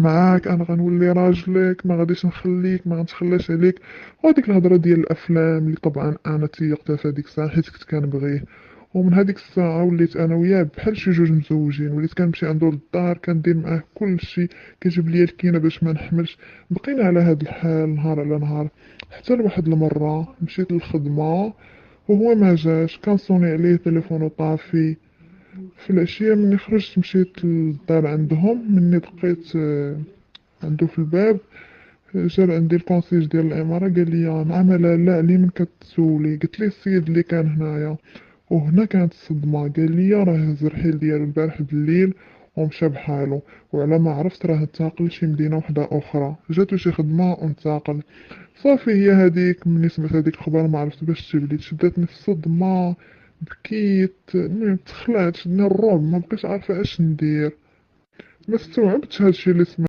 معاك، انا غنولي راجلك، ما غاديش نخليك، ما غنتخلاش عليك. وهاديك الهضره ديال الافلام اللي طبعا انا تيقتها في هذيك الساعه حيت كنت كنبغيه. ومن هذيك الساعه وليت انا وياه بحال شي جوج مزوجين، وليت كنمشي عنده للدار كندير معاه كلشي، كيجيب لي الكينه باش ما نحملش. بقينا على هذا الحال نهار على نهار، حتى لواحد المره مشيت للخدمه وهو ما جاش، كان صوني عليه تليفونه طافي. في العشيه مني خرجت مشيت للدار عندهم، مني دقيت عنده في الباب. جا عندي الكونسيج ديال العمارة قال لي نعم لا لي من كتسولي؟ قلت ليه السيد اللي كان هنايا. وهنا كانت الصدمة، قال لي راه هز الرحيل ديالو البارح بالليل ومشى بحالو، وعلى ما عرفت راه انتقل لشي مدينة وحدة أخرى، جاتو شي خدمة وانتقل. صافي هي هذيك مني سمعت هذيك الخبر ما عرفت باش تجيب لي، شدتني في الصدمة، بكيت، المهم تخلعت، شدني الرعب، ما بقيتش عارفة اش ندير، ما استوعبتش هادشي اللي سمعت.